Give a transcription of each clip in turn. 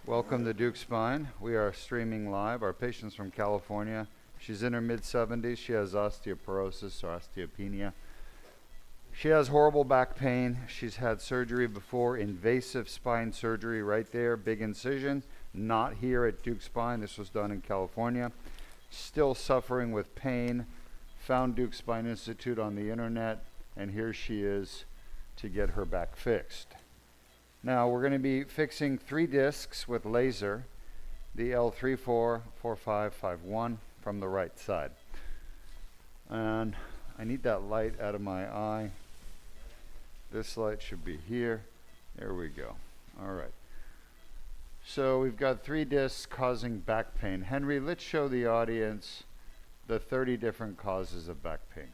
Welcome to Deuk Spine. We are streaming live. Our patient's from California. She's in her mid-70s. She has osteoporosis or osteopenia. She has horrible back pain. She's had surgery before, invasive spine surgery right there, big incision. Not here at Deuk Spine. This was done in California. Still suffering with pain. Found Deuk Spine Institute on the internet, and here she is to get her back fixed. Now we're going to be fixing 3 discs with laser, the L3-4, 4-5, 5-1 from the right side. And I need that light out of my eye. This light should be here. There we go. All right. So we've got 3 discs causing back pain. Henry, let's show the audience the 30 different causes of back pain.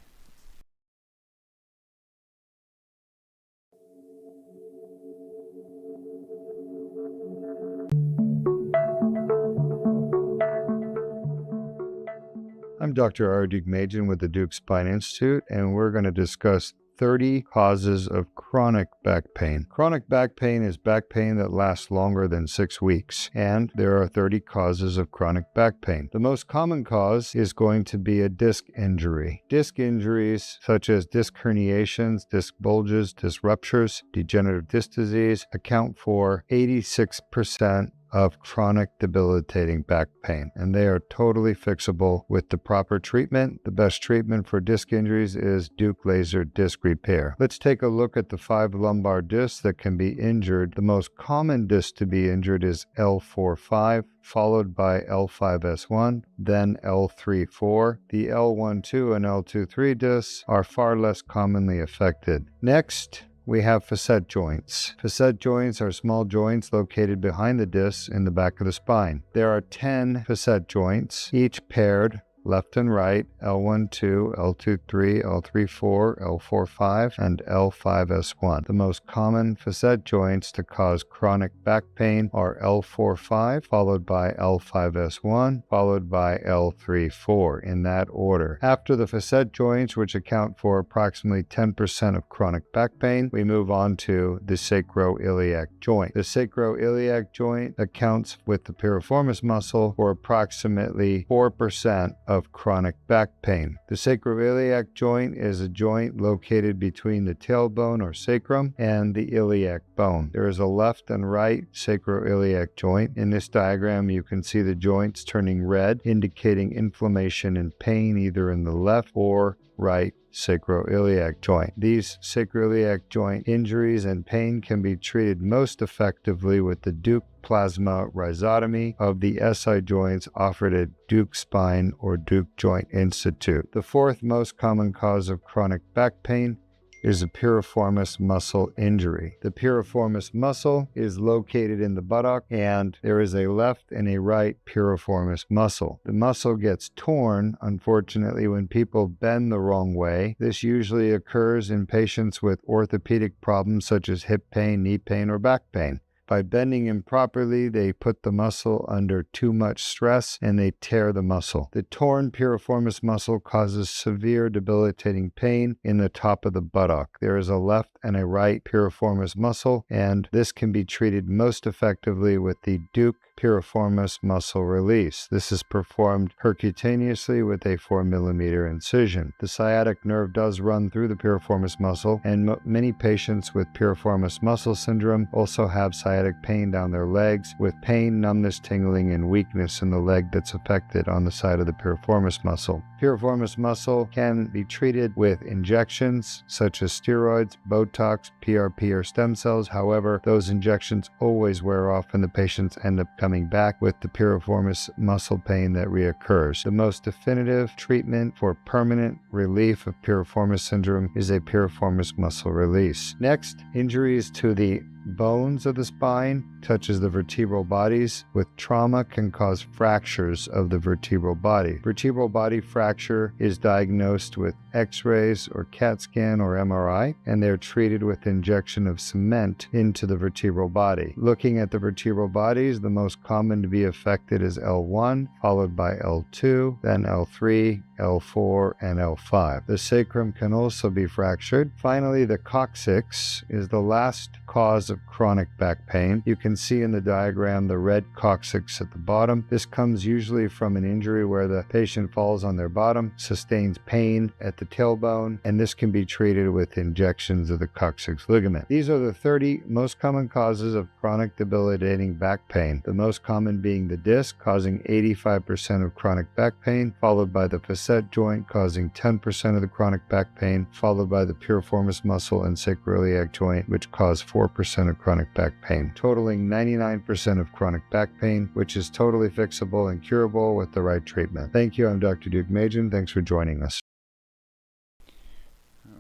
I'm Dr. R. Deuk with the Deuk Spine Institute, and we're going to discuss 30 causes of chronic back pain. Chronic back pain is back pain that lasts longer than 6 weeks, and there are 30 causes of chronic back pain. The most common cause is going to be a disc injury. Disc injuries such as disc herniations, disc bulges, disc ruptures, degenerative disc disease account for 86% of chronic debilitating back pain, and they are totally fixable with the proper treatment. The best treatment for disc injuries is Deuk laser disc repair. Let's take a look at the 5 lumbar discs that can be injured. The most common disc to be injured is L4-5, followed by L5-S1, then L3-4. The L1-2 and L2-3 discs are far less commonly affected. Next, we have facet joints. Facet joints are small joints located behind the discs in the back of the spine. There are 10 facet joints, each paired left and right, L1-2, L2-3, L3-4, L4-5, and L5-S1. The most common facet joints to cause chronic back pain are L4-5, followed by L5-S1, followed by L3-4, in that order. After the facet joints, which account for approximately 10% of chronic back pain, we move on to the sacroiliac joint. The sacroiliac joint accounts with the piriformis muscle for approximately 4% of chronic back pain. The sacroiliac joint is a joint located between the tailbone or sacrum and the iliac bone. There is a left and right sacroiliac joint. In this diagram, you can see the joints turning red, indicating inflammation and pain either in the left or right sacroiliac joint. These sacroiliac joint injuries and pain can be treated most effectively with the Deuk plasma rhizotomy of the SI joints offered at Deuk Spine or Deuk Joint Institute. The 4th most common cause of chronic back pain is a piriformis muscle injury. The piriformis muscle is located in the buttock, and there is a left and a right piriformis muscle. The muscle gets torn, unfortunately, when people bend the wrong way. This usually occurs in patients with orthopedic problems such as hip pain, knee pain, or back pain. By bending improperly, they put the muscle under too much stress and they tear the muscle. The torn piriformis muscle causes severe debilitating pain in the top of the buttock. There is a left and a right piriformis muscle, and this can be treated most effectively with the Deuk piriformis muscle release. This is performed percutaneously with a 4mm incision. The sciatic nerve does run through the piriformis muscle, and many patients with piriformis muscle syndrome also have sciatic pain down their legs, with pain, numbness, tingling, and weakness in the leg that's affected on the side of the piriformis muscle. Piriformis muscle can be treated with injections such as steroids, Botox, PRP, or stem cells. However, those injections always wear off and the patients end up coming back with the piriformis muscle pain that reoccurs. The most definitive treatment for permanent relief of piriformis syndrome is a piriformis muscle release. Next, injuries to the bones of the spine, such as the vertebral bodies, with trauma can cause fractures of the vertebral body. Vertebral body fracture is diagnosed with X-rays or CAT scan or MRI, and they're treated with injection of cement into the vertebral body. Looking at the vertebral bodies, the most common to be affected is L1, followed by L2, then L3, L4, and L5. The sacrum can also be fractured. Finally, the coccyx is the last cause of chronic back pain. You can see in the diagram the red coccyx at the bottom. This comes usually from an injury where the patient falls on their bottom, sustains pain at the tailbone, and this can be treated with injections of the coccyx ligament. These are the 30 most common causes of chronic debilitating back pain, the most common being the disc, causing 85% of chronic back pain, followed by the facet joint, causing 10% of the chronic back pain, followed by the piriformis muscle and sacroiliac joint, which cause 4% of chronic back pain, totaling 99% of chronic back pain, which is totally fixable and curable with the right treatment. Thank you. I'm Dr. Deuk Machen. Thanks for joining us.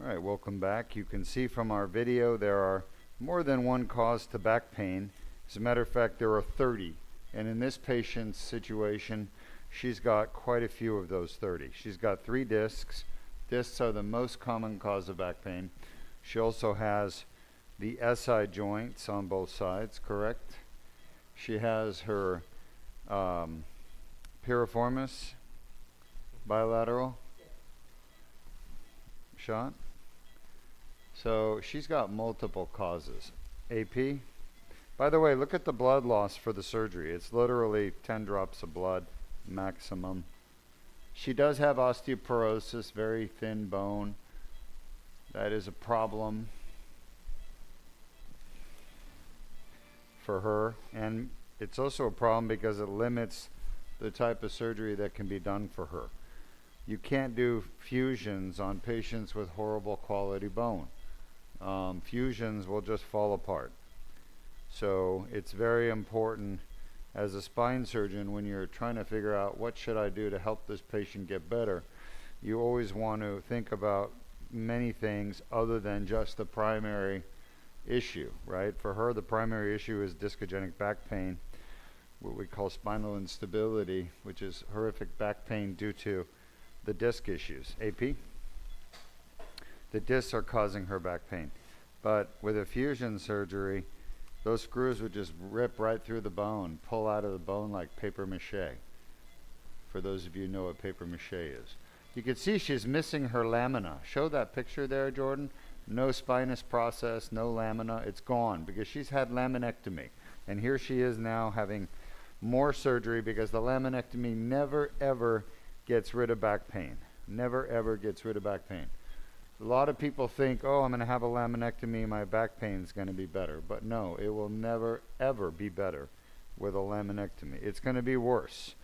All right, welcome back. You can see from our video there are more than one cause to back pain. As a matter of fact, there are 30. And in this patient's situation, she's got quite a few of those 30. She's got 3 discs. Discs are the most common cause of back pain. She also has the SI joints on both sides, correct? She has her piriformis bilateral shot. So she's got multiple causes. AP? By the way, look at the blood loss for the surgery. It's literally 10 drops of blood maximum. She does have osteoporosis, very thin bone. That is a problem for her, and it's also a problem because it limits the type of surgery that can be done for her. You can't do fusions on patients with horrible quality bone. Fusions will just fall apart. So it's very important as a spine surgeon, when you're trying to figure out what should I do to help this patient get better, you always want to think about many things other than just the primary issue, right? For her, the primary issue is discogenic back pain, what we call spinal instability, which is horrific back pain due to the disc issues. AP? The discs are causing her back pain. But with a fusion surgery, those screws would just rip right through the bone, pull out of the bone like paper mache. For those of you who know what paper mache is. You can see she's missing her lamina. Show that picture there, Jordan. No spinous process, no lamina. It's gone because she's had laminectomy. And here she is now having more surgery because the laminectomy never ever gets rid of back pain. Never ever gets rid of back pain. A lot of people think, oh, I'm going to have a laminectomy, my back pain is going to be better. But no, it will never ever be better with a laminectomy. It's going to be worse.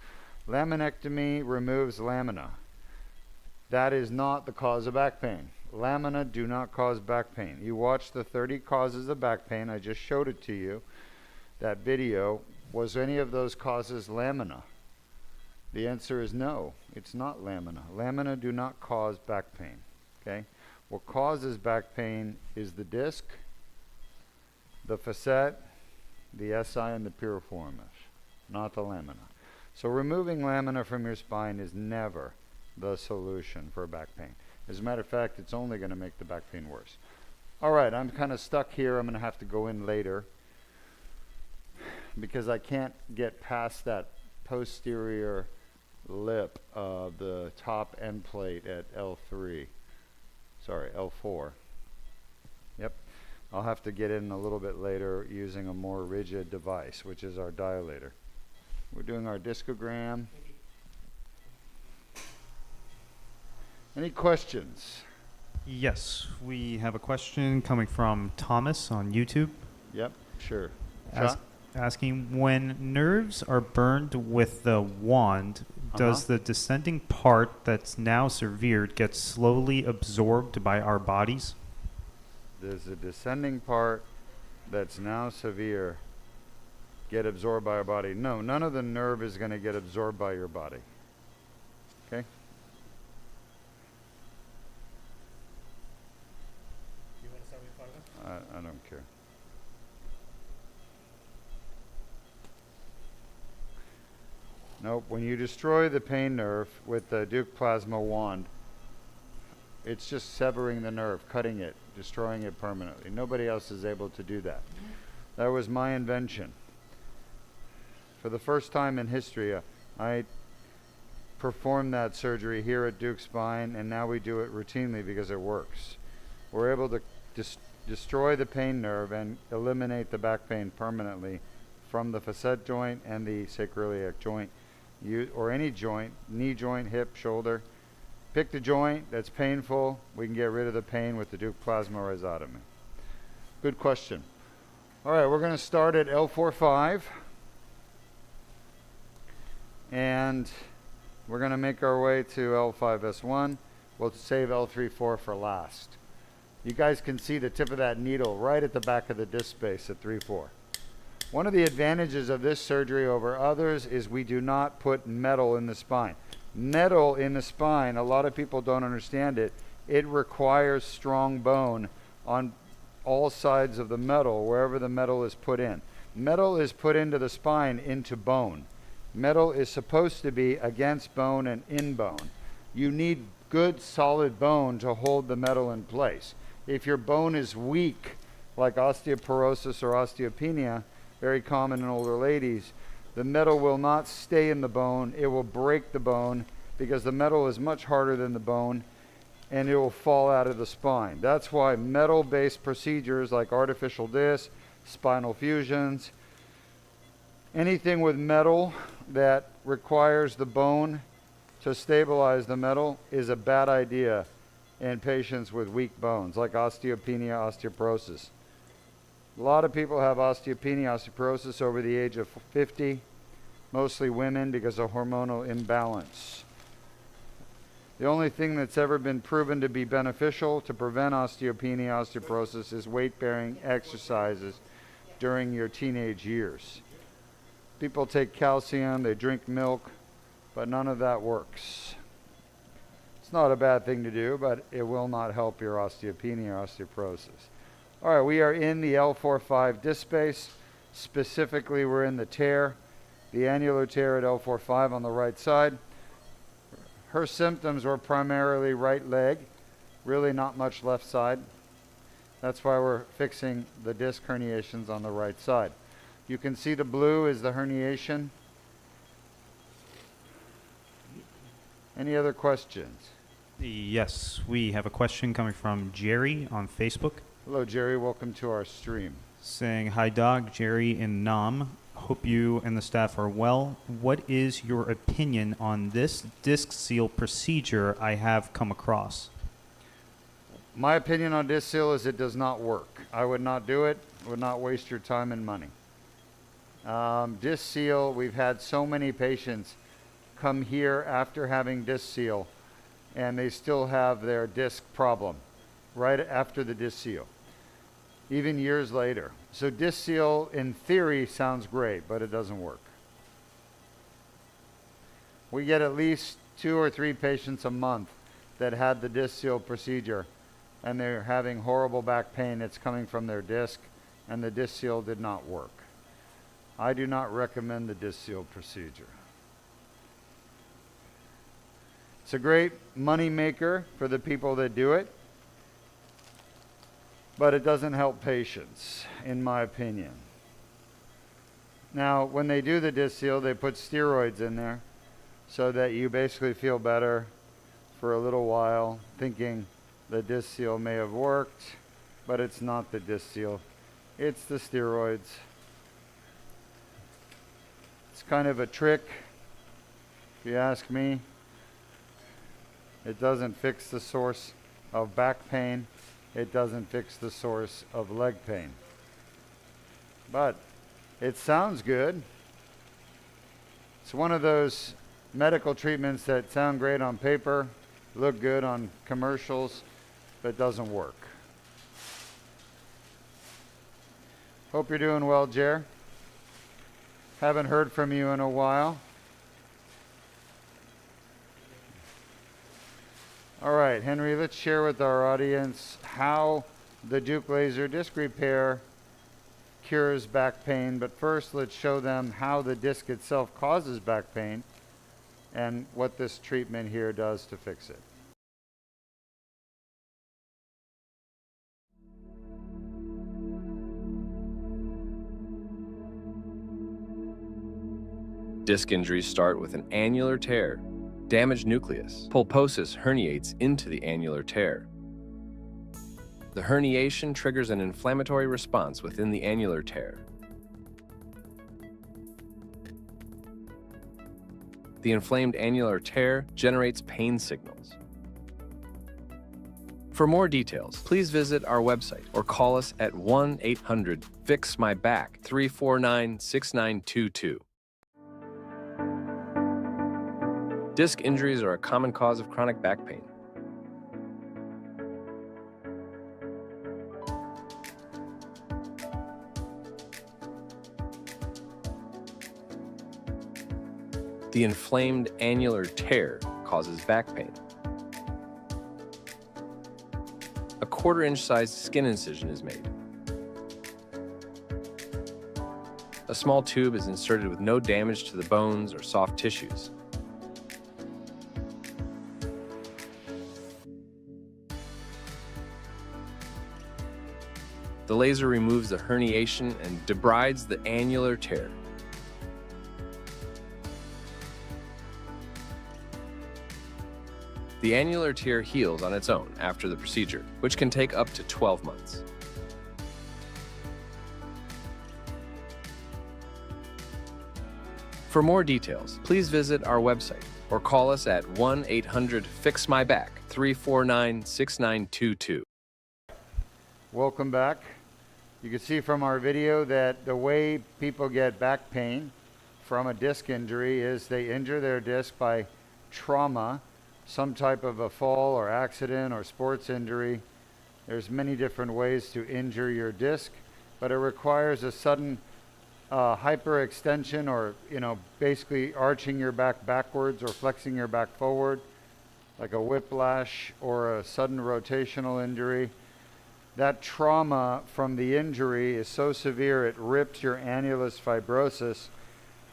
Laminectomy removes lamina. That is not the cause of back pain. Lamina do not cause back pain. You watch the 30 causes of back pain. I just showed it to you. That video. Was any of those causes lamina? The answer is no. It's not lamina. Lamina do not cause back pain. Okay? What causes back pain is the disc, the facet, the SI, and the piriformis, not the lamina. So removing lamina from your spine is never the solution for back pain. As a matter of fact, it's only going to make the back pain worse. All right, I'm kind of stuck here. I'm going to have to go in later because I can't get past that posterior lip of the top end plate at L3. Sorry, L4. Yep. I'll have to get in a little bit later using a more rigid device, which is our dilator. We're doing our discogram. Any questions? Yes, we have a question coming from Thomas on YouTube. Yep, sure. Asking, when nerves are burned with the wand, does the descending part that's now severed get slowly absorbed by our bodies? Does the descending part that's now severe get absorbed by our body? No, none of the nerve is going to get absorbed by your body. Okay? You want to start with photograph? I don't care. Nope, when you destroy the pain nerve with the Deuk plasma wand, it's just severing the nerve, cutting it, destroying it permanently. Nobody else is able to do that. That was my invention. For the first time in history, I performed that surgery here at Deuk Spine, and now we do it routinely because it works. We're able to destroy the pain nerve and eliminate the back pain permanently from the facet joint and the sacroiliac joint, or any joint, knee joint, hip, shoulder. Pick the joint that's painful. We can get rid of the pain with the Deuk plasma rhizotomy. Good question. All right, we're going to start at L4-5. And we're going to make our way to L5-S1. We'll save L3-4 for last. You guys can see the tip of that needle right at the back of the disc space at 3-4. One of the advantages of this surgery over others is we do not put metal in the spine. Metal in the spine, a lot of people don't understand it. It requires strong bone on all sides of the metal, wherever the metal is put in. Metal is put into the spine into bone. Metal is supposed to be against bone and in bone. You need good solid bone to hold the metal in place. If your bone is weak, like osteoporosis or osteopenia, very common in older ladies, the metal will not stay in the bone. It will break the bone because the metal is much harder than the bone, and it will fall out of the spine. That's why metal-based procedures like artificial discs, spinal fusions, anything with metal that requires the bone to stabilize the metal is a bad idea in patients with weak bones, like osteopenia, osteoporosis. A lot of people have osteopenia, osteoporosis over the age of 50, mostly women because of hormonal imbalance. The only thing that's ever been proven to be beneficial to prevent osteopenia, osteoporosis is weight-bearing exercises during your teenage years. People take calcium, they drink milk, but none of that works. It's not a bad thing to do, but it will not help your osteopenia or osteoporosis. All right, we are in the L4-5 disc space. Specifically, we're in the tear, the annular tear at L4-5 on the right side. Her symptoms were primarily right leg, really not much left side. That's why we're fixing the disc herniations on the right side. You can see the blue is the herniation. Any other questions? Yes, we have a question coming from Jerry on Facebook. Hello, Jerry. Welcome to our stream. Saying, hi, Doc, Jerry in Nam. Hope you and the staff are well. What is your opinion on this disc seal procedure I have come across? My opinion on disc seal is it does not work. I would not do it. Would not waste your time and money. Disc seal, we've had so many patients come here after having disc seal, and they still have their disc problem right after the disc seal, even years later. So disc seal, in theory, sounds great, but it doesn't work. We get at least 2 or 3 patients a month that had the disc seal procedure, and they're having horrible back pain. It's coming from their disc, and the disc seal did not work. I do not recommend the disc seal procedure. It's a great money maker for the people that do it, but it doesn't help patients, in my opinion. Now, when they do the disc seal, they put steroids in there so that you basically feel better for a little while, thinking the disc seal may have worked, but it's not the disc seal. It's the steroids. It's kind of a trick, if you ask me. It doesn't fix the source of back pain. It doesn't fix the source of leg pain. But it sounds good. It's one of those medical treatments that sound great on paper, look good on commercials, but doesn't work. Hope you're doing well, Jer. Haven't heard from you in a while. All right, Henry, let's share with our audience how the Deuk laser disc repair cures back pain. But first, let's show them how the disc itself causes back pain and what this treatment here does to fix it. Disc injuries start with an annular tear Damaged nucleus. Pulposus herniates into the annular tear. The herniation triggers an inflammatory response within the annular tear. The inflamed annular tear generates pain signals. For more details, please visit our website or call us at 1-800-FIX-MY-BACK 349-6922. Disc injuries are a common cause of chronic back pain. The inflamed annular tear causes back pain. A quarter-inch sized skin incision is made. A small tube is inserted with no damage to the bones or soft tissues. The laser removes the herniation and debrides the annular tear. The annular tear heals on its own after the procedure, which can take up to 12 months. For more details, please visit our website or call us at 1-800-FIX-MY-BACK 349-6922. Welcome back. You can see from our video that the way people get back pain from a disc injury is they injure their disc by trauma, some type of a fall or accident or sports injury. There's many different ways to injure your disc, but it requires a sudden hyperextension, or basically arching your back backwards or flexing your back forward, like a whiplash or a sudden rotational injury. That trauma from the injury is so severe it rips your annulus fibrosus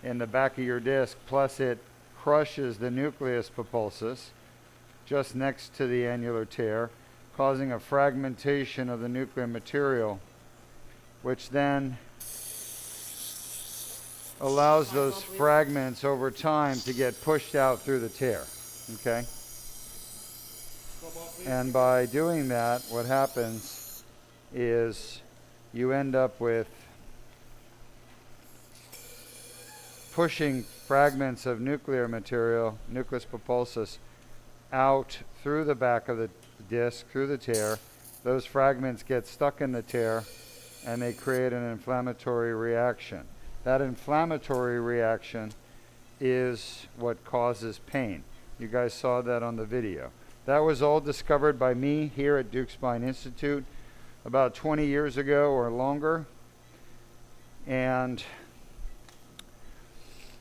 in the back of your disc, plus it crushes the nucleus pulposus just next to the annular tear, causing a fragmentation of the nuclear material, which then allows those fragments over time to get pushed out through the tear. Okay? And by doing that, what happens is you end up with pushing fragments of nuclear material, nucleus pulposus, out through the back of the disc, through the tear. Those fragments get stuck in the tear and they create an inflammatory reaction. That inflammatory reaction is what causes pain. You guys saw that on the video. That was all discovered by me here at Deuk Spine Institute about 20 years ago or longer. And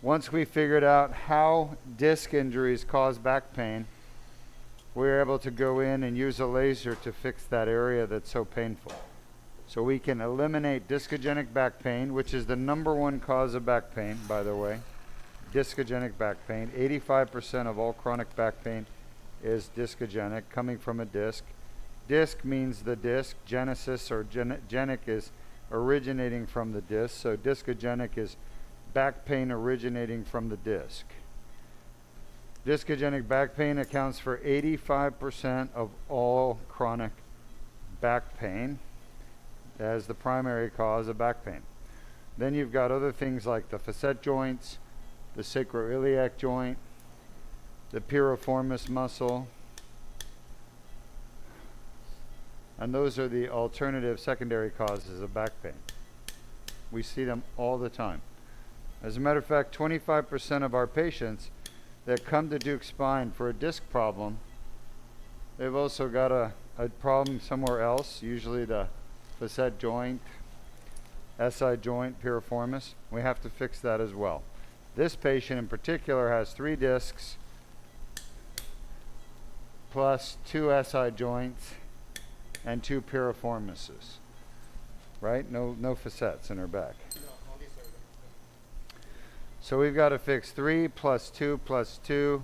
once we figured out how disc injuries cause back pain, we were able to go in and use a laser to fix that area that's so painful. So we can eliminate discogenic back pain, which is the #1 cause of back pain, by the way. Discogenic back pain. 85% of all chronic back pain is discogenic, coming from a disc. Disc means the disc. Genesis or genic is originating from the disc. So discogenic is back pain originating from the disc. Discogenic back pain accounts for 85% of all chronic back pain as the primary cause of back pain. Then you've got other things like the facet joints, the sacroiliac joint, the piriformis muscle, and those are the alternative secondary causes of back pain. We see them all the time. As a matter of fact, 25% of our patients that come to Deuk Spine for a disc problem, they've also got a problem somewhere else, usually the facet joint, SI joint, piriformis. We have to fix that as well. This patient in particular has 3 discs plus 2 SI joints and 2 piriformises, right? No facets in her back. So we've got to fix 3 plus 2 plus 2,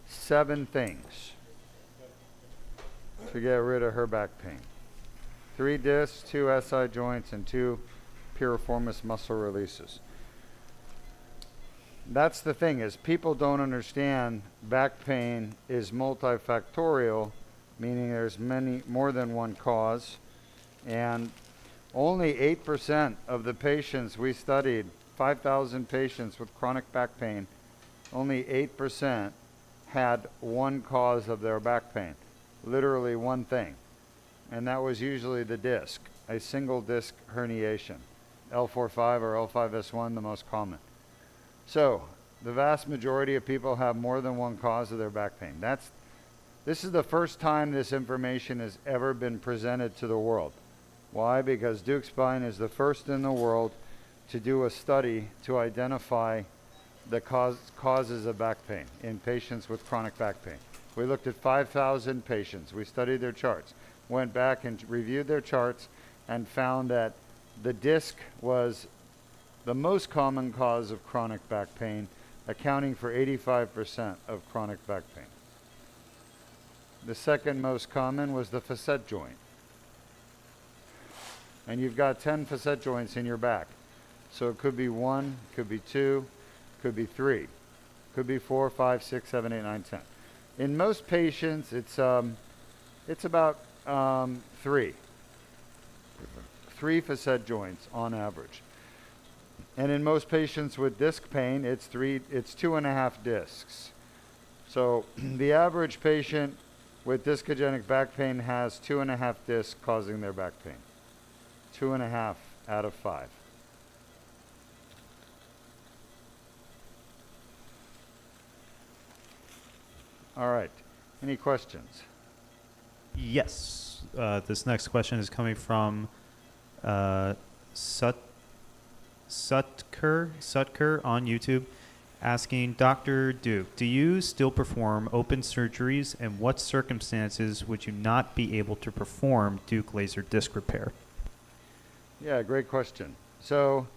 7 things to get rid of her back pain. 3 discs, 2 SI joints, and 2 piriformis muscle releases. that's the thing, is people don't understand back pain is multifactorial, meaning there's more than one cause. And only 8% of the patients we studied, 5,000 patients with chronic back pain, only 8% had one cause of their back pain, literally one thing. And that was usually the disc, a single disc herniation. L4-5 or L5-S1, the most common. So the vast majority of people have more than one cause of their back pain. This is the first time this information has ever been presented to the world. Why? Because Deuk Spine is the first in the world to do a study to identify the causes of back pain in patients with chronic back pain. We looked at 5,000 patients. We studied their charts, went back and reviewed their charts, and found that the disc was the most common cause of chronic back pain, accounting for 85% of chronic back pain. The second most common was the facet joint. And you've got 10 facet joints in your back. So it could be 1, could be 2, could be 3, could be 4, 5, 6, 7, 8, 9, 10. In most patients, it's about 3 facet joints on average. And in most patients with disc pain, it's 2.5 discs. So the average patient with discogenic back pain has 2.5 discs causing their back pain. 2.5 out of 5. All right. Any questions? Yes. This next question is coming from Sutker on YouTube, asking, Dr. Deuk, do you still perform open surgeries, and what circumstances would you not be able to perform Deuk laser disc repair? Yeah, great question. So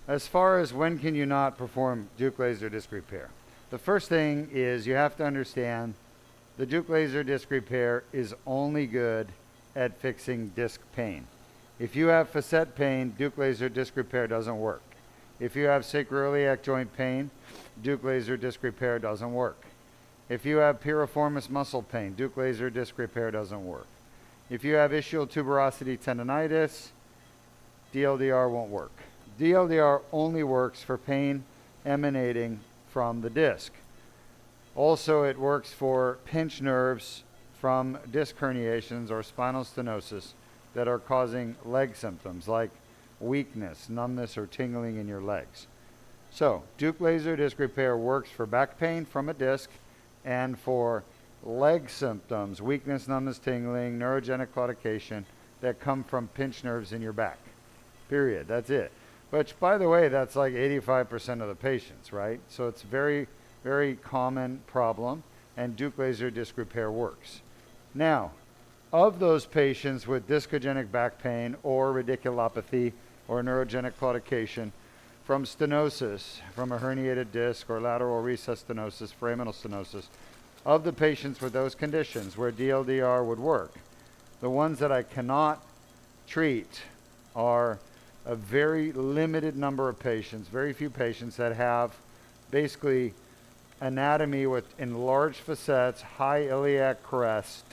as far as when can you not perform Deuk laser disc repair, the first thing is you have to understand the Deuk laser disc repair is only good at fixing disc pain. If you have facet pain, Deuk laser disc repair doesn't work. If you have sacroiliac joint pain, Deuk laser disc repair doesn't work. If you have piriformis muscle pain, Deuk laser disc repair doesn't work. If you have ischial tuberosity tendonitis, DLDR won't work. DLDR only works for pain emanating from the disc. Also, it works for pinched nerves from disc herniations or spinal stenosis that are causing leg symptoms like weakness, numbness, or tingling in your legs. So, Deuk laser disc repair works for back pain from a disc and for leg symptoms, weakness, numbness, tingling, neurogenic claudication that come from pinched nerves in your back. Period. That's it. Which, by the way, that's like 85% of the patients, right? So it's very, very common problem, and Deuk laser disc repair works. Now, of those patients with discogenic back pain or radiculopathy or neurogenic claudication from stenosis, from a herniated disc or lateral recess stenosis, foraminal stenosis, of the patients with those conditions where DLDR would work, the ones that I cannot treat are a very limited number of patients, very few patients that have basically anatomy with enlarged facets, high iliac crest,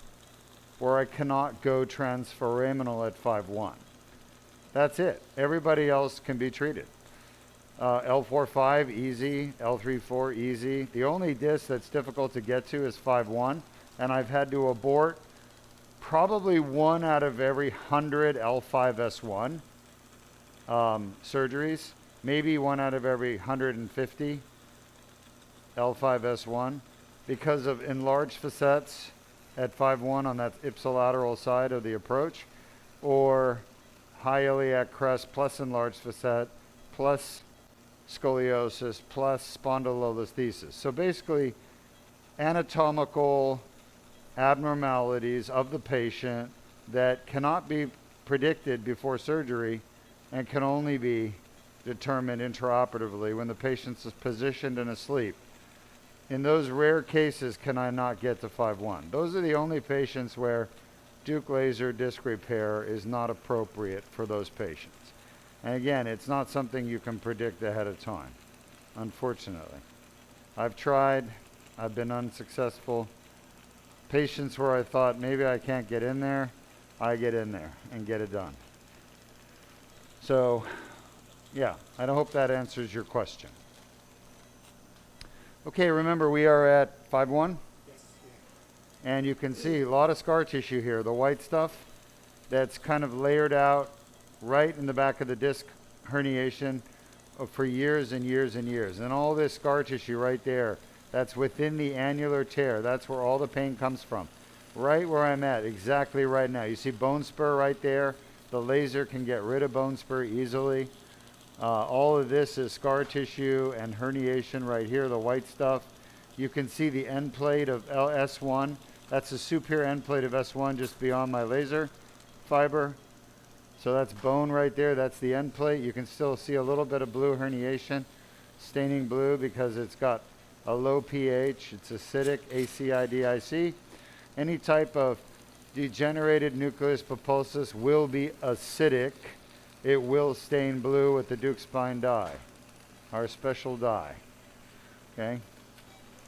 where I cannot go transforaminal at 5-1. That's it. Everybody else can be treated. L4-5, easy. L3-4, easy. The only disc that's difficult to get to is 5-1, and I've had to abort probably 1 out of every 100 L5-S1 surgeries, maybe 1 out of every 150 L5-S1, because of enlarged facets at 5-1 on that ipsilateral side of the approach, or high iliac crest plus enlarged facet plus scoliosis plus spondylolisthesis. So basically, anatomical abnormalities of the patient that cannot be predicted before surgery and can only be determined intraoperatively when the patient is positioned and asleep. In those rare cases, can I not get to 5-1? Those are the only patients where Deuk laser disc repair is not appropriate for those patients. And again, it's not something you can predict ahead of time. unfortunately. I've tried, I've been unsuccessful. Patients where I thought maybe I can't get in there, I get in there and get it done. So, yeah, I hope that answers your question. Okay, remember we are at 5-1? Yes. And you can see a lot of scar tissue here. The white stuff that's kind of layered out right in the back of the disc herniation for years and years and years. And all this scar tissue right there, that's within the annular tear. That's where all the pain comes from. Right where I'm at, exactly right now. You see bone spur right there. The laser can get rid of bone spur easily. All of this is scar tissue and herniation right here, the white stuff. You can see the end plate of S1. That's the superior end plate of S1 just beyond my laser fiber. So that's bone right there. That's the end plate. You can still see a little bit of blue herniation, staining blue because it's got a low pH. It's acidic, ACIDIC. Any type of degenerated nucleus pulposus will be acidic. It will stain blue with the Deuk spine dye, our special dye. Okay?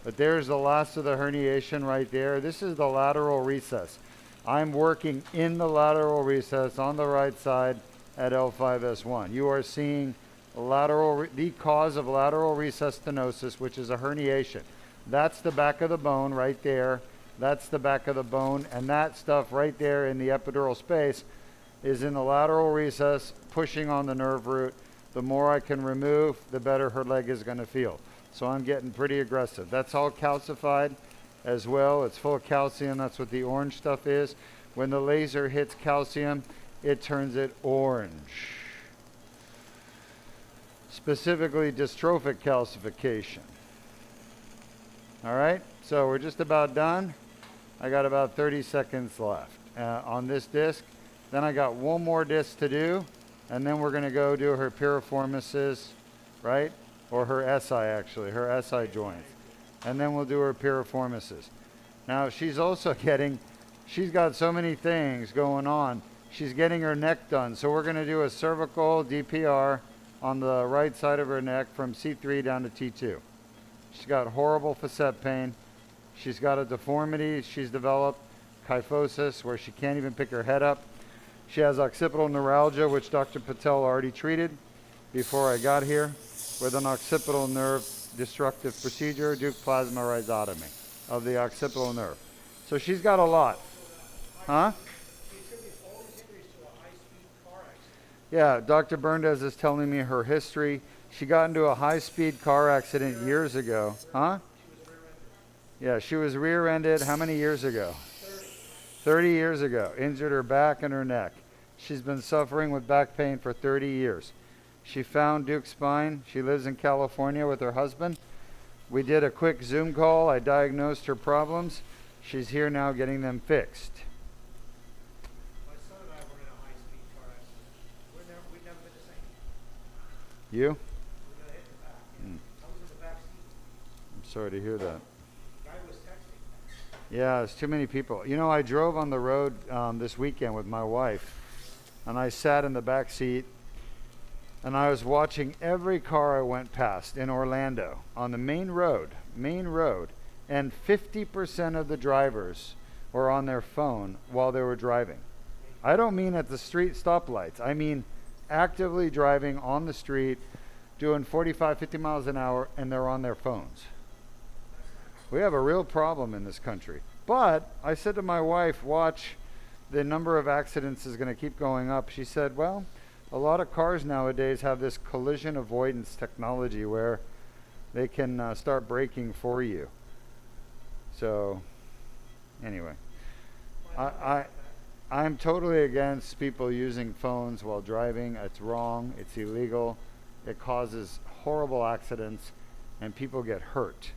But there's the last of the herniation right there. This is the lateral recess. I'm working in the lateral recess on the right side at L3-S1. You are seeing the cause of lateral recess stenosis, which is a herniation. That's the back of the bone right there. That's the back of the bone. And that stuff right there in the epidural space is in the lateral recess, pushing on the nerve root. The more I can remove, the better her leg is going to feel. So I'm getting pretty aggressive. That's all calcified as well. It's full of calcium. That's what the orange stuff is. When the laser hits calcium, it turns it orange. Specifically dystrophic calcification. All right, so we're just about done. I got about 30 seconds left on this disc. Then I got one more disc to do, and then we're going to go do her piriformis, right? Or her SI, actually, her SI joints. And then we'll do her piriformis. Now, she's also she's got so many things going on. She's getting her neck done. So we're going to do a cervical DPR on the right side of her neck from C3 down to T2. She's got horrible facet pain. She's got a deformity she's developed, kyphosis, where she can't even pick her head up. She has occipital neuralgia, which Dr. Patel already treated before I got here, with an occipital nerve destructive procedure, Deuk plasma rhizotomy of the occipital nerve. So she's got a lot. Huh? Yeah, Dr. Berndes is telling me her history. She got into a high-speed car accident years ago. Huh? Yeah, she was rear-ended how many years ago? 30 years ago. Injured her back and her neck. She's been suffering with back pain for 30 years. She found Deuk Spine. She lives in California with her husband. We did a quick Zoom call. I diagnosed her problems. She's here now getting them fixed. My son and I were in a high-speed car accident. We've never been the same. You? We got hit in the back. I was in the back seat. I'm sorry to hear that. The guy was texting. Yeah, it's too many people. You know, I drove on the road this weekend with my wife, and I sat in the back seat, and I was watching every car I went past in Orlando on the main road, and 50% of the drivers were on their phone while they were driving. I don't mean at the street stoplights. I mean actively driving on the street, doing 45, 50 miles an hour, and they're on their phones. We have a real problem in this country. But I said to my wife, watch, the number of accidents is going to keep going up. She said, well, a lot of cars nowadays have this collision avoidance technology where they can start braking for you. So, anyway, I'm totally against people using phones while driving. It's wrong. It's illegal. It causes horrible accidents, and people get hurt.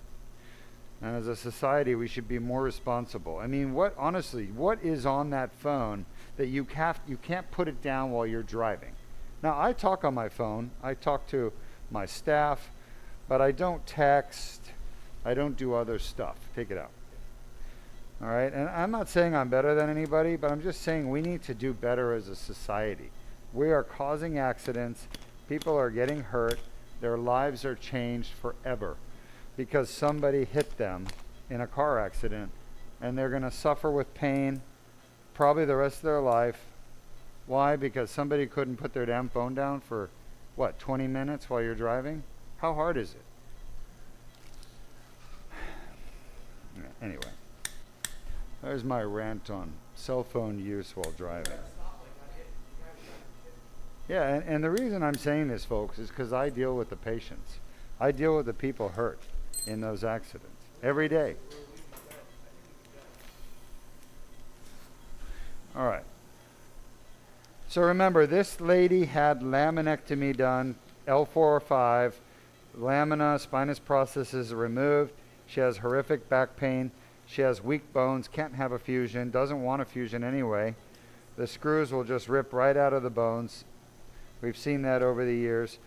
And as a society, we should be more responsible. I mean, honestly, what is on that phone that you can't put it down while you're driving? Now, I talk on my phone. I talk to my staff, but I don't text. I don't do other stuff. Take it out. All right? And I'm not saying I'm better than anybody, but I'm just saying we need to do better as a society. We are causing accidents. People are getting hurt. Their lives are changed forever because somebody hit them in a car accident, and they're going to suffer with pain probably the rest of their life. Why? Because somebody couldn't put their damn phone down for, what, 20 minutes while you're driving? How hard is it? Anyway, there's my rant on cell phone use while driving. Yeah, and the reason I'm saying this, folks, is because I deal with the patients. I deal with the people hurt in those accidents every day. All right. So remember, this lady had laminectomy done, L4 or 5, lamina, spinous process is removed. She has horrific back pain. She has weak bones, can't have a fusion, doesn't want a fusion anyway. The screws will just rip right out of the bones. We've seen that over the years.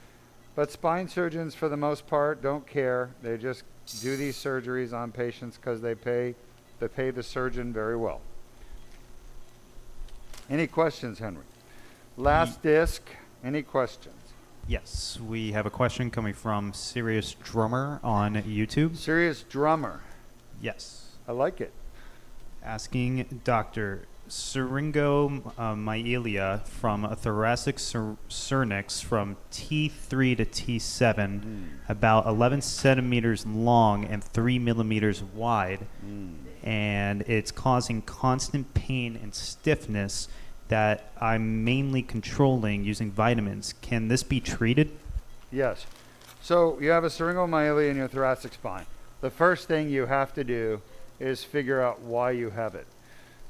But spine surgeons, for the most part, don't care. They just do these surgeries on patients because they pay the surgeon very well. Any questions, Henry? Last disc, any questions? Yes, we have a question coming from Serious Drummer on YouTube. Serious Drummer. Yes. I like it. Asking Dr. Syringomyelia from a thoracic surnix from T3 to T7, about 11 centimeters long and 3 millimeters wide, and it's causing constant pain and stiffness that I'm mainly controlling using vitamins. Can this be treated? Yes. So you have a syringomyelia in your thoracic spine. The first thing you have to do is figure out why you have it.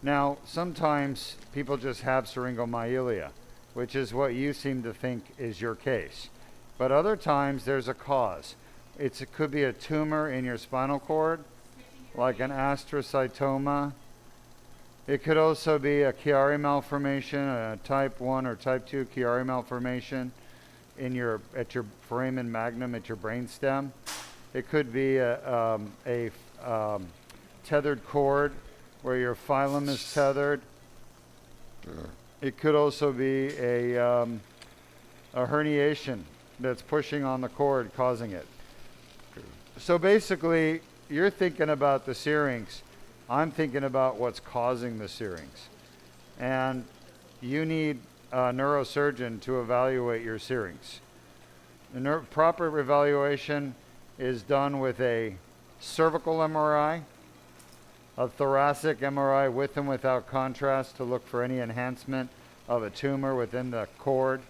Now, sometimes people just have syringomyelia, which is what you seem to think is your case. But other times there's a cause. It could be a tumor in your spinal cord, like an astrocytoma. It could also be a Chiari malformation, a type 1 or type 2 Chiari malformation at your foramen magnum, at your brainstem. It could be a tethered cord where your phylum is tethered. It could also be a herniation that's pushing on the cord, causing it. So basically, you're thinking about the syrinx. I'm thinking about what's causing the syrinx. And you need a neurosurgeon to evaluate your syrinx. The proper evaluation is done with a cervical MRI, a thoracic MRI with and without contrast to look for any enhancement of a tumor within the cord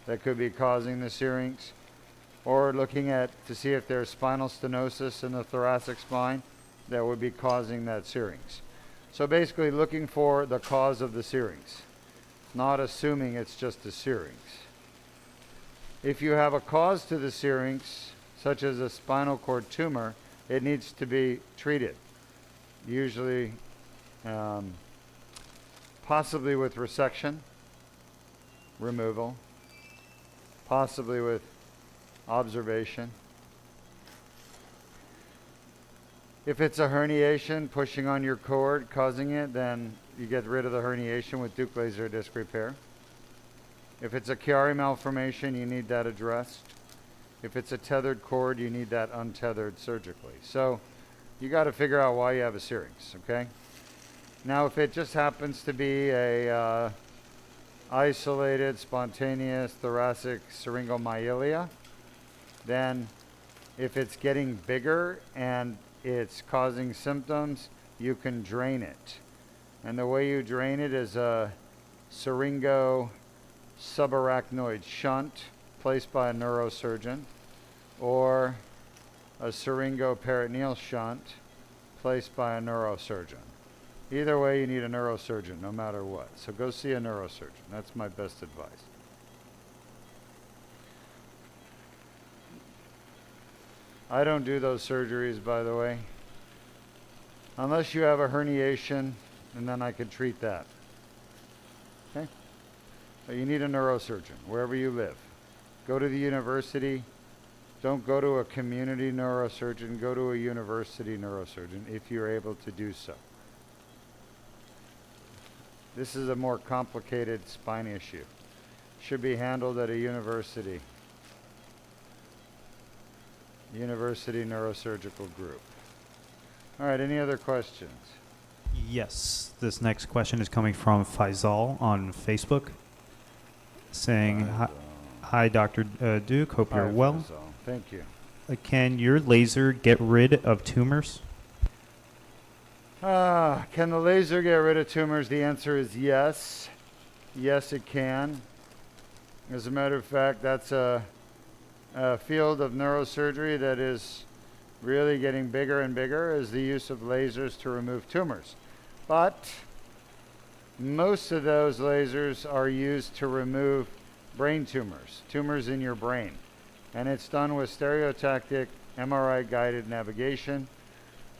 that could be causing the syrinx, or looking to see if there's spinal stenosis in the thoracic spine that would be causing that syrinx. So basically looking for the cause of the syrinx, not assuming it's just a syrinx. If you have a cause to the syrinx, such as a spinal cord tumor, it needs to be treated. Usually, possibly with resection, removal, possibly with observation. If it's a herniation pushing on your cord, causing it, then you get rid of the herniation with Deuk laser disc repair. If it's a Chiari malformation, you need that addressed. If it's a tethered cord, you need that untethered surgically. So you got to figure out why you have a syrinx, okay? Now, if it just happens to be a isolated, spontaneous thoracic syringomyelia, then if it's getting bigger and it's causing symptoms, you can drain it. And the way you drain it is a syringo subarachnoid shunt placed by a neurosurgeon, or a syringoperitoneal shunt placed by a neurosurgeon. Either way, you need a neurosurgeon, no matter what. So go see a neurosurgeon. That's my best advice. I don't do those surgeries, by the way, unless you have a herniation, and then I could treat that. Okay? But you need a neurosurgeon, wherever you live. Go to the university. Don't go to a community neurosurgeon. Go to a university neurosurgeon if you're able to do so. This is a more complicated spine issue. Should be handled at a university. University Neurosurgical Group. All right, any other questions? Yes, this next question is coming from Faisal on Facebook, saying, Hi, Dr. Deuk, hope you're Hi, well. Faisal. Thank you. Can your laser get rid of tumors? Can the laser get rid of tumors? The answer is yes. Yes, it can. As a matter of fact, that's a field of neurosurgery that is really getting bigger and bigger, is the use of lasers to remove tumors. But most of those lasers are used to remove brain tumors, tumors in your brain. And it's done with stereotactic MRI guided navigation.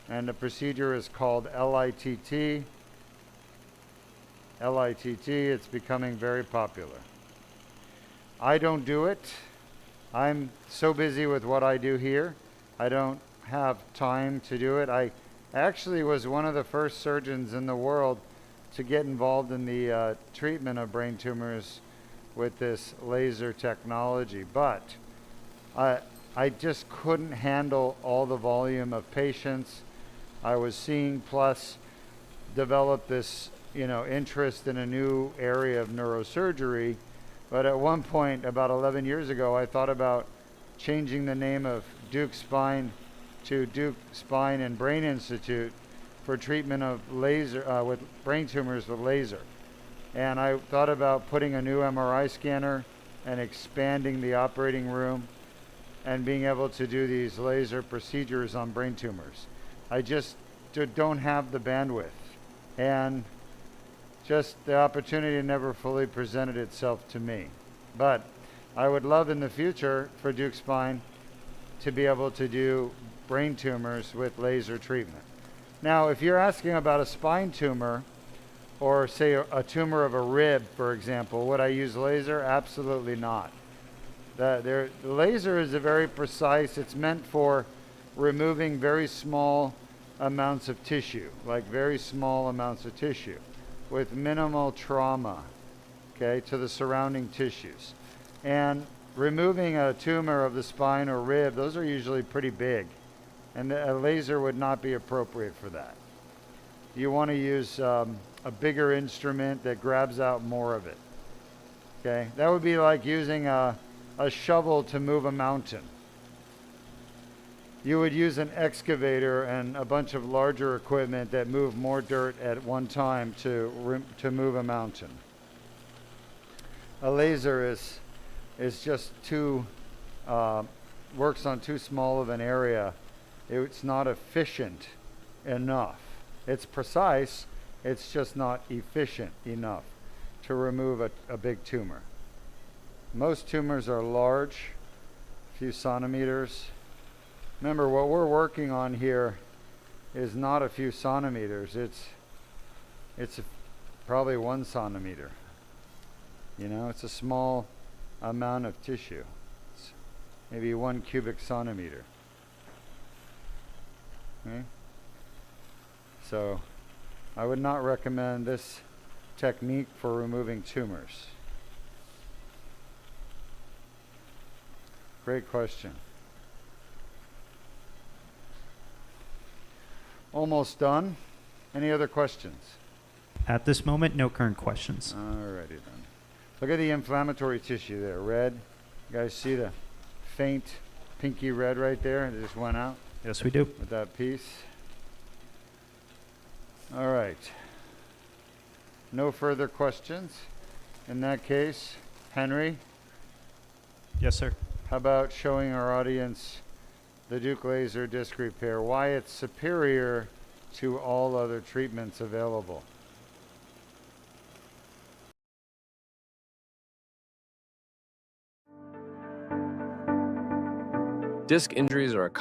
And the procedure is called LITT. LITT, it's becoming very popular. I don't do it. I'm so busy with what I do here. I don't have time to do it. I actually was one of the first surgeons in the world to get involved in the treatment of brain tumors with this laser technology. But I just couldn't handle all the volume of patients I was seeing, plus develop this, interest in a new area of neurosurgery. But at one point, about 11 years ago, I thought about changing the name of Deuk Spine to Deuk Spine and Brain Institute for treatment of laser with brain tumors with laser. And I thought about putting a new MRI scanner and expanding the operating room and being able to do these laser procedures on brain tumors. I just don't have the bandwidth, and just the opportunity never fully presented itself to me. But I would love in the future for Deuk Spine to be able to do brain tumors with laser treatment. Now, if you're asking about a spine tumor, or say a tumor of a rib, for example, would I use laser? Absolutely not. The laser is a very precise, it's meant for removing very small amounts of tissue, like very small amounts of tissue, with minimal trauma, okay, to the surrounding tissues. And removing a tumor of the spine or rib, those are usually pretty big, and a laser would not be appropriate for that. You want to use a bigger instrument that grabs out more of it, okay? That would be like using a shovel to move a mountain. You would use an excavator and a bunch of larger equipment that move more dirt at one time to move a mountain. A laser is just too, works on too small of an area. It's not efficient enough. It's precise, it's just not efficient enough to remove a big tumor. Most tumors are large, a few centimeters. Remember, what we're working on here is not a few centimeters. It's probably 1 centimeter. It's a small amount of tissue. It's maybe 1 cubic centimeter. Okay? So I would not recommend this technique for removing tumors. Great question. Almost done. Any other questions? At this moment, no current questions. Alrighty then. Look at the inflammatory tissue there, red. You guys see the faint pinky red right there? It just went out Yes, we do. with that piece. All right. No further questions. In that case, Henry, Yes, sir. how about showing our audience the Deuk laser disc repair, why it's superior to all other treatments available? Disc injuries are a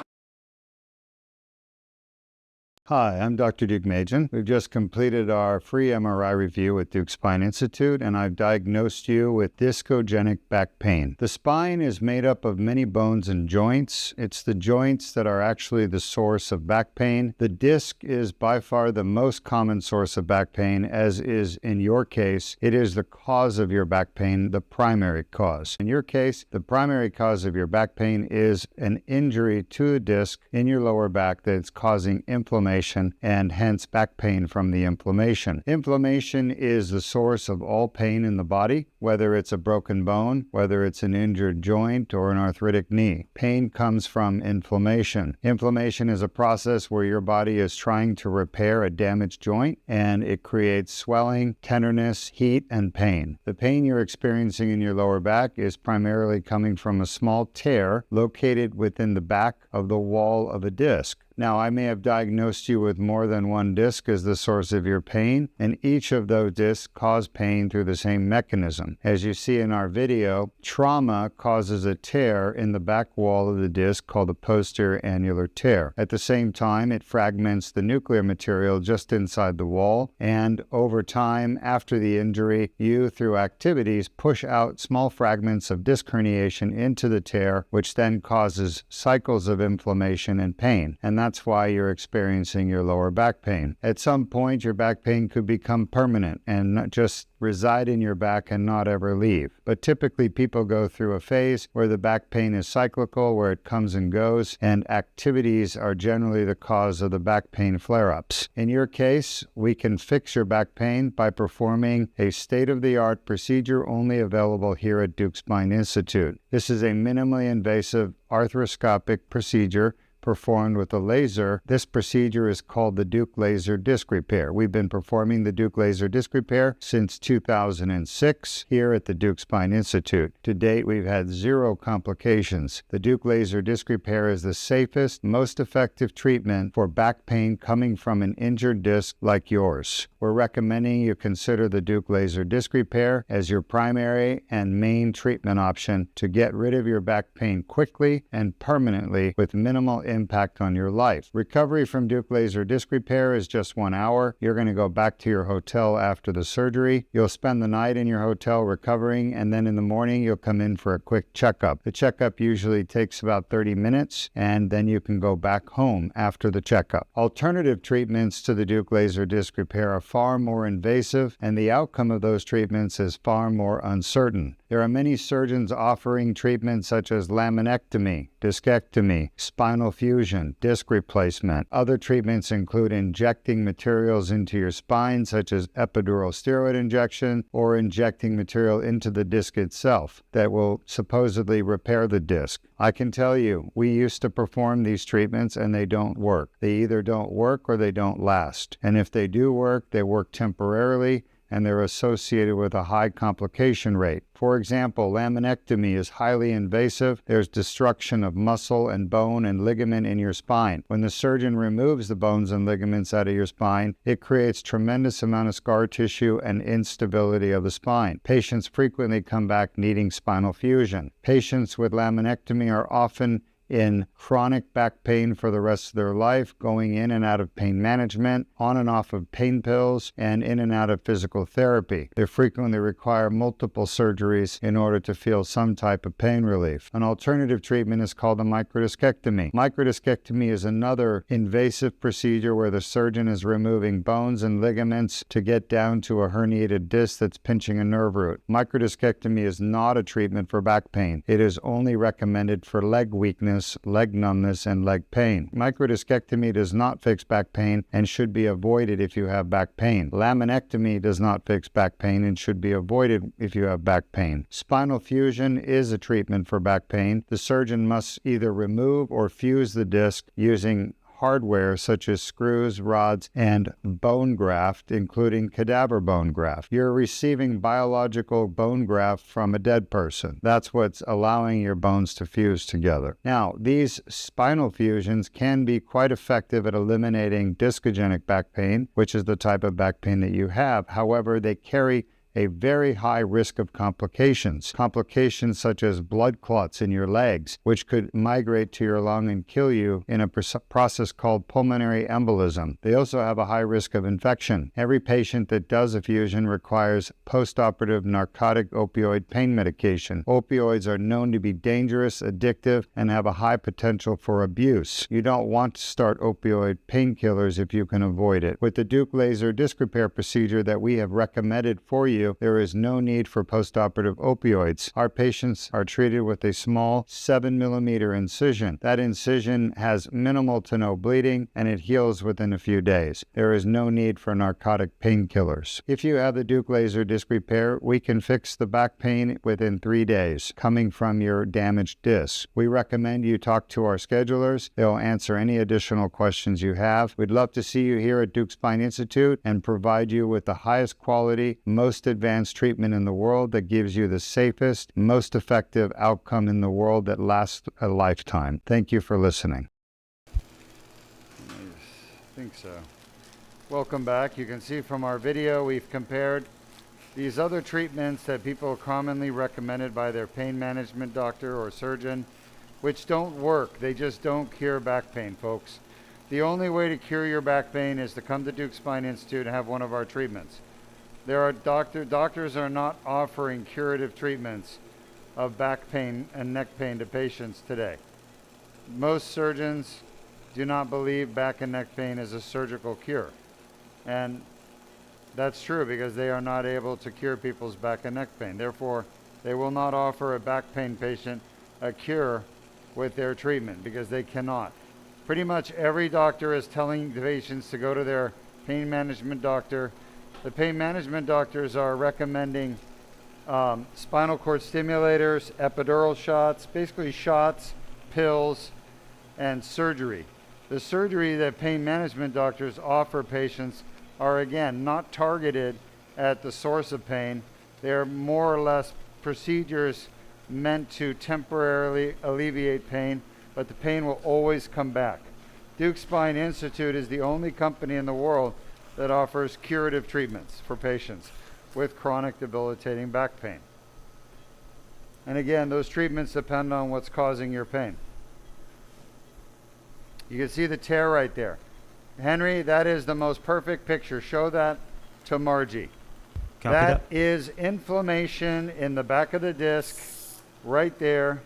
Hi, I'm Dr. Deuk Machen. We've just completed our free MRI review with Deuk Spine Institute, and I've diagnosed you with discogenic back pain. The spine is made up of many bones and joints. It's the joints that are actually the source of back pain. The disc is by far the most common source of back pain, as is in your case. It is the cause of your back pain, the primary cause. In your case, the primary cause of your back pain is an injury to a disc in your lower back that's causing inflammation and hence back pain from the inflammation. Inflammation is the source of all pain in the body, whether it's a broken bone, whether it's an injured joint, or an arthritic knee. Pain comes from inflammation. Inflammation is a process where your body is trying to repair a damaged joint, and it creates swelling, tenderness, heat, and pain. The pain you're experiencing in your lower back is primarily coming from a small tear located within the back of the wall of a disc. Now, I may have diagnosed you with more than one disc as the source of your pain, and each of those discs cause pain through the same mechanism. As you see in our video, trauma causes a tear in the back wall of the disc called a posterior annular tear. At the same time, it fragments the nuclear material just inside the wall, and over time, after the injury, you, through activities, push out small fragments of disc herniation into the tear, which then causes cycles of inflammation and pain. And that's why you're experiencing your lower back pain. At some point, your back pain could become permanent and not just reside in your back and not ever leave. But typically, people go through a phase where the back pain is cyclical, where it comes and goes, and activities are generally the cause of the back pain flare-ups. In your case, we can fix your back pain by performing a state-of-the-art procedure only available here at Deuk Spine Institute. This is a minimally invasive arthroscopic procedure performed with a laser. This procedure is called the Deuk Laser Disc Repair. We've been performing the Deuk Laser Disc Repair since 2006 here at the Deuk Spine Institute. To date, we've had 0 complications. The Deuk Laser Disc Repair is the safest, most effective treatment for back pain coming from an injured disc like yours. We're recommending you consider the Deuk Laser Disc Repair as your primary and main treatment option to get rid of your back pain quickly and permanently with minimal impact on your life. Recovery from Deuk Laser Disc Repair is just 1 hour. You're going to go back to your hotel after the surgery. You'll spend the night in your hotel recovering, and then in the morning you'll come in for a quick checkup. The checkup usually takes about 30 minutes, and then you can go back home after the checkup. Alternative treatments to the Deuk Laser Disc Repair are far more invasive, and the outcome of those treatments is far more uncertain. There are many surgeons offering treatments such as laminectomy, discectomy, spinal fusion, disc replacement. Other treatments include injecting materials into your spine, such as epidural steroid injection, or injecting material into the disc itself that will supposedly repair the disc. I can tell you, we used to perform these treatments and they don't work. They either don't work or they don't last. And if they do work, they work temporarily, and they're associated with a high complication rate. For example, laminectomy is highly invasive. There's destruction of muscle and bone and ligament in your spine. When the surgeon removes the bones and ligaments out of your spine, it creates tremendous amount of scar tissue and instability of the spine. Patients frequently come back needing spinal fusion. Patients with laminectomy are often in chronic back pain for the rest of their life, going in and out of pain management, on and off of pain pills, and in and out of physical therapy. They frequently require multiple surgeries in order to feel some type of pain relief. An alternative treatment is called a microdiscectomy. Microdiscectomy is another invasive procedure where the surgeon is removing bones and ligaments to get down to a herniated disc that's pinching a nerve root. Microdiscectomy is not a treatment for back pain. It is only recommended for leg weakness, leg numbness, and leg pain. Microdiscectomy does not fix back pain and should be avoided if you have back pain. Laminectomy does not fix back pain and should be avoided if you have back pain. Spinal fusion is a treatment for back pain. The surgeon must either remove or fuse the disc using hardware such as screws, rods, and bone graft, including cadaver bone graft. You're receiving biological bone graft from a dead person. That's what's allowing your bones to fuse together. Now, these spinal fusions can be quite effective at eliminating discogenic back pain, which is the type of back pain that you have. However, they carry a very high risk of complications. Complications such as blood clots in your legs, which could migrate to your lung and kill you in a process called pulmonary embolism. They also have a high risk of infection. Every patient that does a fusion requires postoperative narcotic opioid pain medication. Opioids are known to be dangerous, addictive, and have a high potential for abuse. You don't want to start opioid painkillers if you can avoid it. With the Deuk laser disc repair procedure that we have recommended for you, there is no need for postoperative opioids. Our patients are treated with a small 7mm incision. That incision has minimal to no bleeding, and it heals within a few days. There is no need for narcotic painkillers. If you have the Deuk laser disc repair, we can fix the back pain within 3 days coming from your damaged disc. We recommend you talk to our schedulers. They'll answer any additional questions you have. We'd love to see you here at Deuk Spine Institute and provide you with the highest quality, most advanced treatment in the world that gives you the safest, most effective outcome in the world that lasts a lifetime. Thank you for listening. I think so. Welcome back. You can see from our video we've compared these other treatments that people commonly recommended by their pain management doctor or surgeon, which don't work. They just don't cure back pain, folks. The only way to cure your back pain is to come to Deuk Spine Institute and have one of our treatments. There are doctors are not offering curative treatments of back pain and neck pain to patients today. Most surgeons do not believe back and neck pain is a surgical cure. And that's true because they are not able to cure people's back and neck pain. Therefore, they will not offer a back pain patient a cure with their treatment because they cannot. Pretty much every doctor is telling the patients to go to their pain management doctor. The pain management doctors are recommending spinal cord stimulators, epidural shots, basically shots, pills, and surgery. The surgery that pain management doctors offer patients are, again, not targeted at the source of pain. They're more or less procedures meant to temporarily alleviate pain, but the pain will always come back. Deuk Spine Institute is the only company in the world that offers curative treatments for patients with chronic debilitating back pain. And again, those treatments depend on what's causing your pain. You can see the tear right there. Henry, that is the most perfect picture. Show that to Margie. Copy That is inflammation in the back of the disc right there.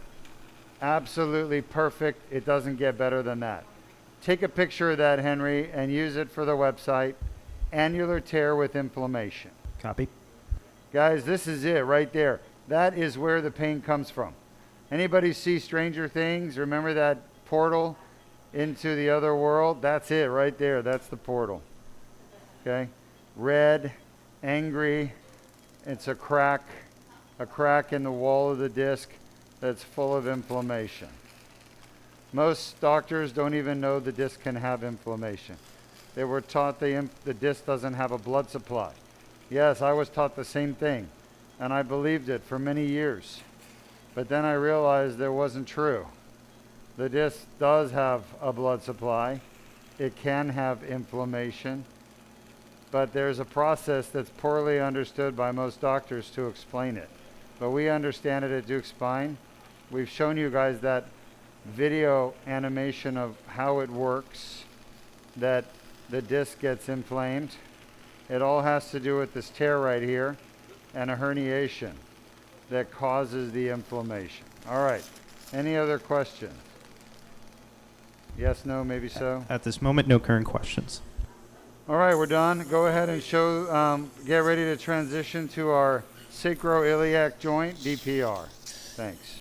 Absolutely perfect. It doesn't get better than that. Take a picture of that, Henry, and use it for the website. Annular tear with inflammation. Copy. Guys, this is it right there. That is where the pain comes from. Anybody see Stranger Things? Remember that portal into the other world? That's it right there. That's the portal. Okay? Red, angry. It's a crack in the wall of the disc that's full of inflammation. Most doctors don't even know the disc can have inflammation. They were taught the disc doesn't have a blood supply. Yes, I was taught the same thing, and I believed it for many years. But then I realized it wasn't true. The disc does have a blood supply. It can have inflammation, but there's a process that's poorly understood by most doctors to explain it. But we understand it at Deuk Spine. We've shown you guys that video animation of how it works, that the disc gets inflamed. It all has to do with this tear right here and a herniation that causes the inflammation. All right, any other questions? Yes, no, maybe so? At this moment, no current questions. All right, we're done. Go ahead and get ready to transition to our sacroiliac joint, DPR. Thanks.